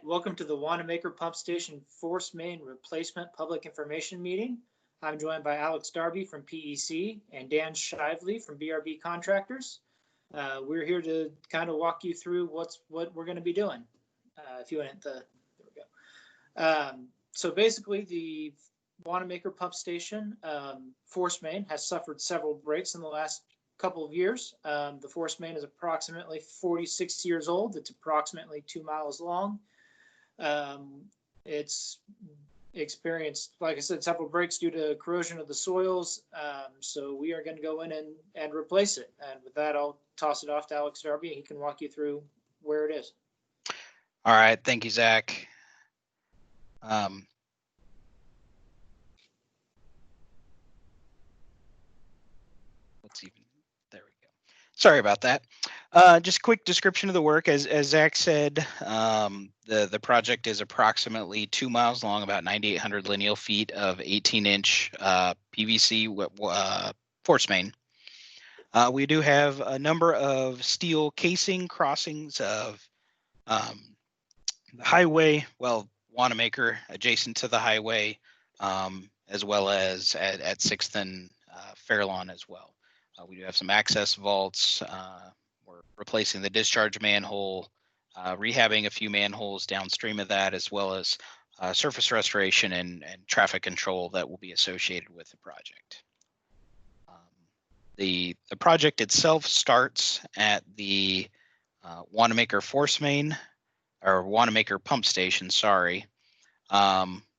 welcome to the Wanamaker Pump Station Force Main Replacement Public Information Meeting. I'm joined by Alex Darby from PEC and Dan Shively from BRB Contractors. We're here to kind of walk you through what we're going to be doing. If you went there we go. So basically, the Wanamaker Pump Station Force Main has suffered several breaks in the last couple of years. The force main is approximately 46 years old. It's approximately 2 miles long. It's experienced, like I said, several breaks due to corrosion of the soils. So we are going to go in and replace it. And with that, I'll toss it off to Alex Darby. He can walk you through where it is. All right. Thank you, Zach. There we go. Sorry about that. Just a quick description of the work. As Zach said, the project is approximately 2 miles long, about 9,800 lineal feet of 18-inch PVC force main. We do have a number of steel casing crossings of the highway, well, Wanamaker adjacent to the highway, as well as at 6th and Fairlawn as well. We do have some access vaults. We're replacing the discharge manhole, rehabbing a few manholes downstream of that, as well as surface restoration and traffic control that will be associated with the project. The project itself starts at the Wanamaker Force Main, or Wanamaker Pump Station, sorry,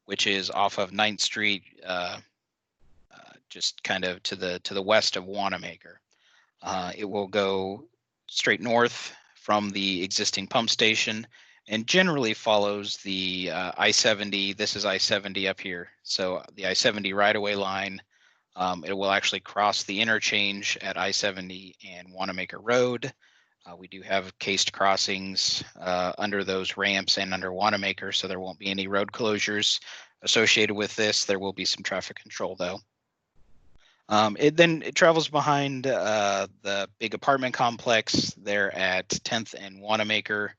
which is off of 9th Street, just kind of to the west of Wanamaker. It will go straight north from the existing pump station and generally follows the I-70. This is I-70 up here. So the I-70 right-of-way line, it will actually cross the interchange at I-70 and Wanamaker Road. We do have cased crossings under those ramps and under Wanamaker, so there won't be any road closures associated with this. There will be some traffic control though. It travels behind the big apartment complex there at 10th and Wanamaker.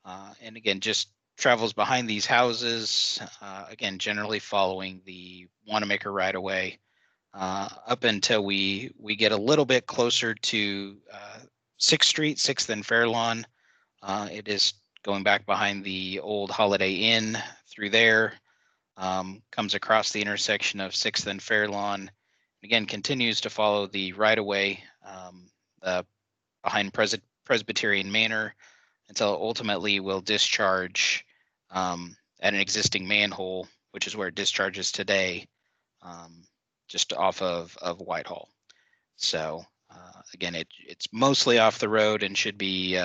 And again, just travels behind these houses, again, generally following the Wanamaker right away up until we get a little bit closer to 6th Street, 6th and Fairlawn. It is going back behind the old Holiday Inn through there, comes across the intersection of 6th and Fairlawn. Again, continues to follow the right-of-way behind Presbyterian Manor until ultimately will discharge at an existing manhole, which is where it discharges today, just off of Whitehall. So again, it's mostly off the road and should be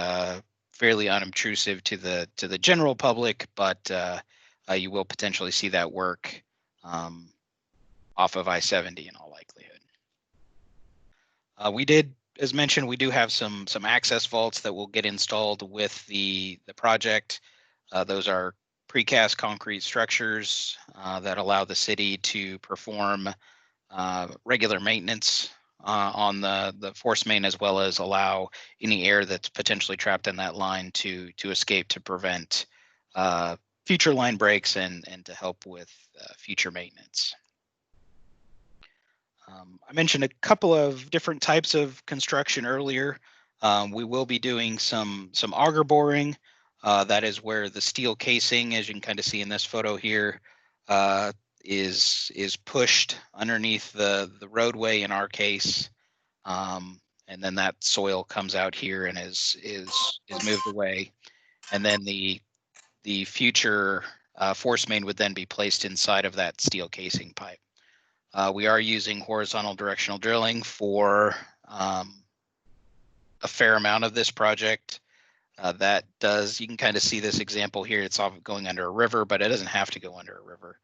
fairly unobtrusive to the general public, but you will potentially see that work off of I-70 in all likelihood. We did, as mentioned, we do have some access vaults that will get installed with the project. Those are precast concrete structures that allow the city to perform regular maintenance on the force main, as well as allow any air that's potentially trapped in that line to escape, to prevent future line breaks and to help with future maintenance. I mentioned a couple of different types of construction earlier. We will be doing some auger boring. That is where the steel casing, as you can kind of see in this photo here, is pushed underneath the roadway in our case, and then that soil comes out here and is moved away, and then the future force main would then be placed inside of that steel casing pipe. We are using horizontal directional drilling for a fair amount of this project. You can kind of see this example here. It's all going under a river, but it doesn't have to go under a river.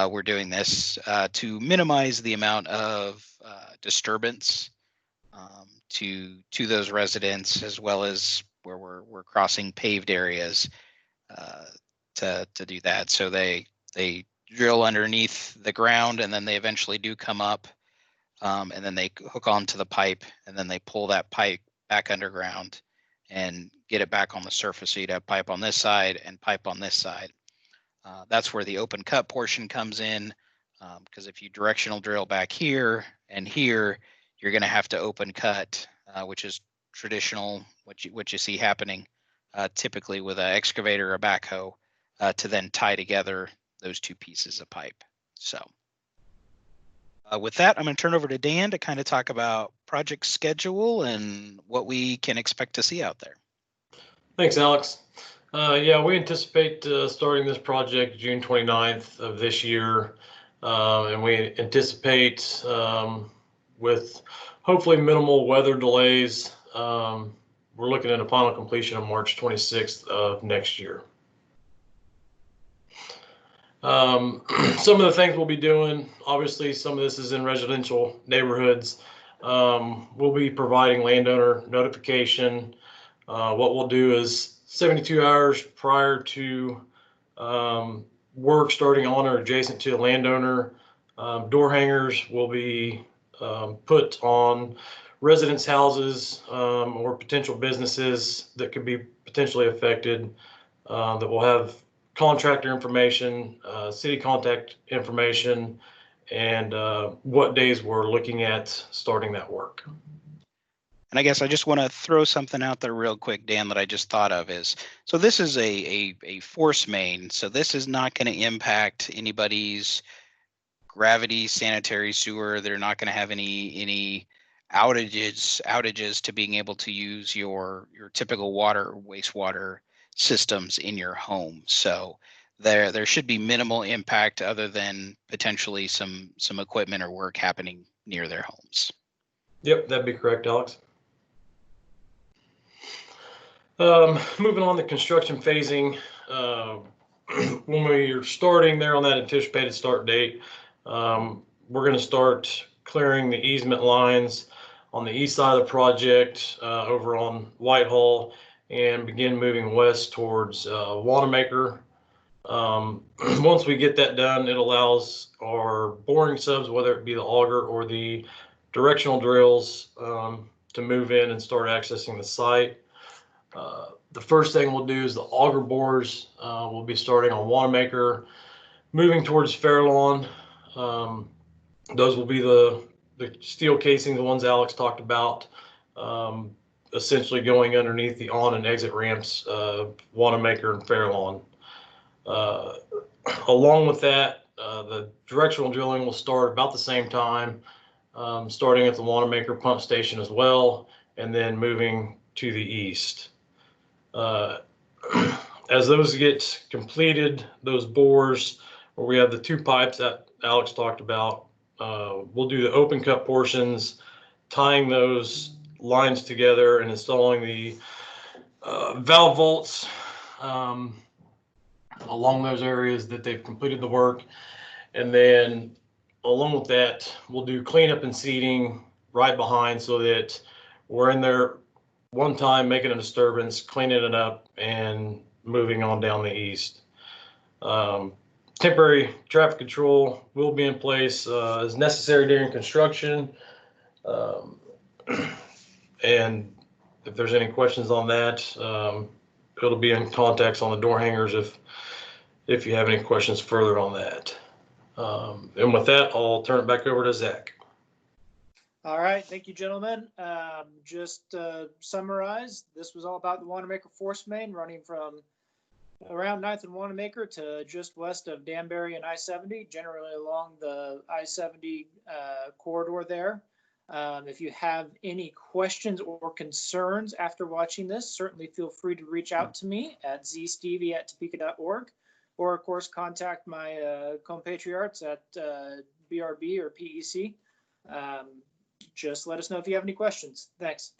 We're doing this to minimize the amount of disturbance to those residents, as well as where we're crossing paved areas to do that. So they drill underneath the ground, and then they eventually do come up, and then they hook onto the pipe, and then they pull that pipe back underground, and get it back on the surface. So you'd have pipe on this side and pipe on this side. That's where the open cut portion comes in, because if you directional drill back here and here, you're going to have to open cut, which is traditional, what you see happening typically with an excavator or a backhoe, to then tie together those two pieces of pipe. So with that, I'm going to turn over to Dan to kind of talk about project schedule and what we can expect to see out there. Thanks, Alex. Yeah, we anticipate starting this project June 29th of this year. And we anticipate with hopefully minimal weather delays, we're looking at a final completion of March 26th of next year. Some of the things we'll be doing, obviously some of this is in residential neighborhoods. We'll be providing landowner notification. What we'll do is 72 hours prior to work starting on or adjacent to a landowner, door hangers will be put on residents' houses or potential businesses that could be potentially affected, that will have contractor information, city contact information, and what days we're looking at starting that work. And I guess I just want to throw something out there real quick, Dan, that I just thought of is, so this is a force main. So this is not going to impact anybody's gravity, sanitary sewer. They're not going to have any outages to being able to use your typical water or wastewater systems in your home. So there should be minimal impact other than potentially some equipment or work happening near their homes. Yep, that'd be correct, Alex. Moving on to construction phasing, when we're starting there on that anticipated start date, we're going to start clearing the easement lines on the east side of the project over on Whitehall and begin moving west towards Wanamaker. Once we get that done, it allows our boring subs, whether it be the auger or the directional drills, to move in and start accessing the site. The first thing we'll do is the auger bores. We'll be starting on Wanamaker, moving towards Fairlawn. Those will be the steel casing, the ones Alex talked about, essentially going underneath the on and exit ramps of Wanamaker and Fairlawn. Along with that, the directional drilling will start about the same time, starting at the Wanamaker pump station as well, and then moving to the east. As those get completed, those bores where we have the two pipes that Alex talked about, we'll do the open cut portions, tying those lines together and installing the valve vaults along those areas that they've completed the work. And then along with that, we'll do cleanup and seeding right behind so that we're in there one time making a disturbance, cleaning it up, and moving on down the east. Temporary traffic control will be in place as necessary during construction. And if there's any questions on that, it'll be in context on the door hangers if you have any questions further on that. And with that, I'll turn it back over to Zach. All right, thank you, gentlemen. Just to summarize, this was all about the Wanamaker Force Main running from around 9th and Wanamaker to just west of Danbury and I-70, generally along the I-70 corridor there. If you have any questions or concerns after watching this, certainly feel free to reach out to me at zstevie@topeka.org, or of course contact my compatriots at BRB or PEC. Just let us know if you have any questions. Thanks.